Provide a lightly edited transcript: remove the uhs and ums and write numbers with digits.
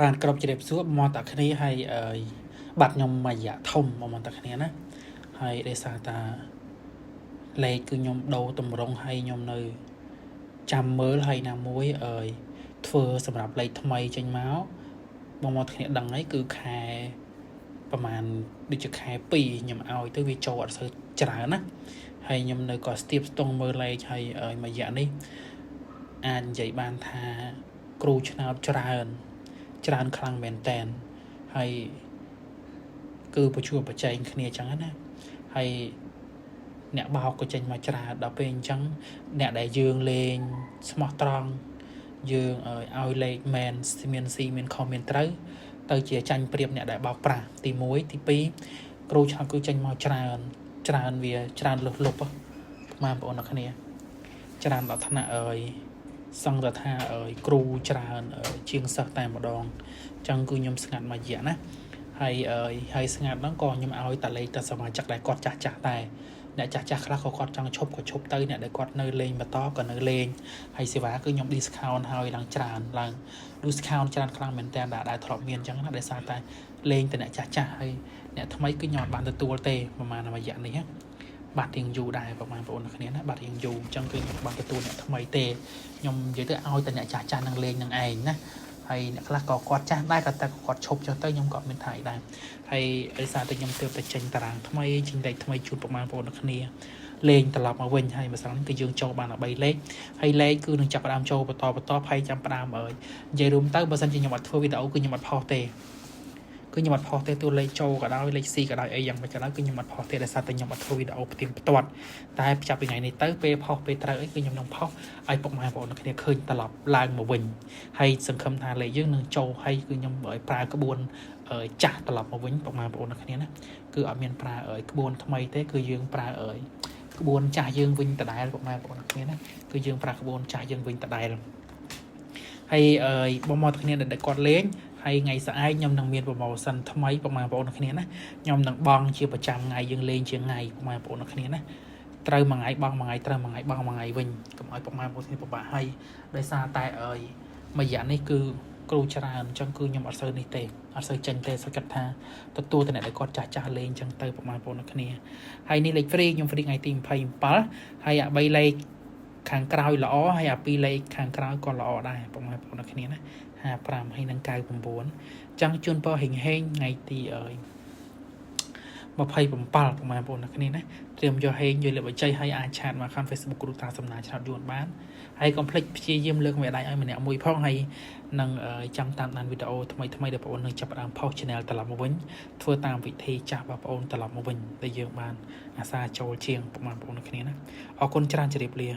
បានគ្រប់ជ្រាបសួរមកតាគ្នាហើយបាត់ខ្ញុំមួយរយៈធំមកតាគ្នាណាហើយដោយសារតាលេខគឺខ្ញុំដូរតម្រងហើយខ្ញុំនៅចាំមើលហើយណាមួយធ្វើសម្រាប់លេខថ្មីចេញមកមកគ្នាដឹងហើយគឺខែប្រហែលដូចជាខែ2ខ្ញុំឲ្យទៅវាចូលអត់សូវច្រើនណាហើយខ្ញុំនៅក៏ស្ទាបស្ទង់មើលលេខហើយមួយរយៈនេះអាចនិយាយបានថាគ្រូឆ្នោតច្រើនខ្លាំងមែនតែនហើយគឺប្រជួបប្រជែងគ្នាអញ្ចឹងណាហើយអ្នកបោកក៏ចេញមកច្រើនដល់ពេលអញ្ចឹងអ្នកដែលយើងលេងស្មោះត្រង់យើងឲ្យលេខមែនមានស៊ីមានខុសមានត្រូវទៅជាចាញ់ព្រៀបអ្នកដែលបោកប្រាស់ទី1ទី2គ្រូឆ្នោតគឺចេញមកច្រើនវាច្រើនលុបបងប្អូនអ្នកគ្នាច្រើនដល់ថ្នាក់សង្កត់ថាគ្រូច្រើនជាងសិស្សតែម្ដងចឹងគឺខ្ញុំស្ងាត់មួយរយៈណាហើយស្ងាត់ហ្នឹងក៏ខ្ញុំឲ្យតាលេខទៅសមាជិកដែលគាត់ចាស់តែអ្នកចាស់ខ្លះក៏គាត់ចង់ឈប់ក៏ឈប់ទៅអ្នកដែលគាត់នៅលេងបន្តក៏នៅលេងហើយសេវាគឺខ្ញុំ discount ហើយឡើងច្រើនឡើង discount ច្រើនខ្លាំងមែនតើដែលធ្លាប់មានចឹងណាដោយសារតែលេងតែអ្នកចាស់ហើយអ្នកថ្មីគឺខ្ញុំអត់បានទទួលទេប្រហែលមួយរយៈនេះណាបាត់រៀងយូរដែរបងប្អូនគ្នាណាបាត់រៀងយូរអញ្ចឹងគឺខ្ញុំបានទទួលអ្នកថ្មីទេខ្ញុំនិយាយទៅឲ្យតែអ្នកចាស់នឹងលេងនឹងឯងណាហើយអ្នកខ្លះក៏គាត់ចាស់ដែរក៏តែគាត់ឈប់ចុះទៅខ្ញុំក៏មានថៃដែរហើយដោយសារតែខ្ញុំទើបតែចេញតារាងថ្មីចេញលេខថ្មីជូនបងប្អូនគ្នាលេងត្រឡប់មកវិញហើយម្សិលនេះគឺយើងចូលបានដល់3លេខហើយលេខគឺនឹងចាប់ផ្ដើមចូលបន្តហើយចាំផ្ដើមនិយាយរួមទៅបើសិនជាខ្ញុំអត់ធ្វើវីដេអូគឺខ្ញុំអត់ផុសទេគឺខ្ញុំអត់ផុសទេទោះលេខចូលក៏ដោយលេខស៊ីក៏ដោយអីយ៉ាងមិនក៏ដោយគឺខ្ញុំអត់ផុសទេដោយសារតែខ្ញុំអត់ធ្វើវីដេអូផ្ទៀងផ្ទាត់តែចាប់ពីថ្ងៃនេះទៅពេលផុសពេលត្រូវអីគឺខ្ញុំនឹងផុសឲ្យពុកម៉ែបងប្អូនគ្នាឃើញត្រឡប់ឡើងមកវិញហើយសង្ឃឹមថាលេខយើងនឹងចូលហើយគឺខ្ញុំប្រើក្បួនចាស់ត្រឡប់មកវិញពុកម៉ែបងប្អូនគ្នាណាគឺអត់មានប្រើក្បួនថ្មីទេគឺយើងប្រើក្បួនចាស់យើងវិញដដែលពុកម៉ែបងប្អូនគ្នាណាគឺយើងប្រើក្បួនចាស់យើងវិញដដែលហើយបងប្អូនគ្នាដែលគាត់លេងហើយថ្ងៃស្អែកខ្ញុំនឹងមាន promotion ថ្មីបងប្អូនគ្នាណាខ្ញុំនឹងបង់ជាប្រចាំថ្ងៃយើងលេងជាថ្ងៃបងប្អូនគ្នាណាត្រូវមួយថ្ងៃបង់មួយថ្ងៃត្រូវមួយថ្ងៃបង់មួយថ្ងៃវិញកុំឲ្យបងប្អូនគ្នាពិបាកហើយដោយសារតែមួយរយៈនេះគឺគ្រូច្រើនអញ្ចឹងគឺខ្ញុំអត់សូវនេះទេអត់សូវចេញទេសូវគិតថាទទួលតែអ្នកដែលគាត់ចាស់លេងអញ្ចឹងទៅបងប្អូនគ្នាហើយនេះលេខ free ខ្ញុំ free ថ្ងៃទី27ហើយអា3លេខខាងក្រោយល្អហើយអា2លេខខាងក្រោយក៏ល្អដែរបងប្អូនគ្នាណា55ហើយនឹង99ចឹងជូនពរហេងថ្ងៃទី27បងប្អូនគ្នាណាត្រៀមយកហេងយកលេខបច្ចេកហើយអាចឆាតមកខាង Facebook គ្រូតាសំណាឆ្នោតយួនបានហើយកុំភ្លេចព្យាយាមលើកមេដៃឲ្យម្នាក់មួយផងហើយនឹងចាំតាមដានវីដេអូថ្មីដែលបងប្អូននឹងចាប់ផ្ដើមផុស channel ត្រឡប់មកវិញធ្វើតាមវិធីចាស់បងប្អូនត្រឡប់មកវិញដែលយើងបានអាសាចូលជាងបងប្អូនគ្នាណាអរគុណច្រើនជម្រាបលា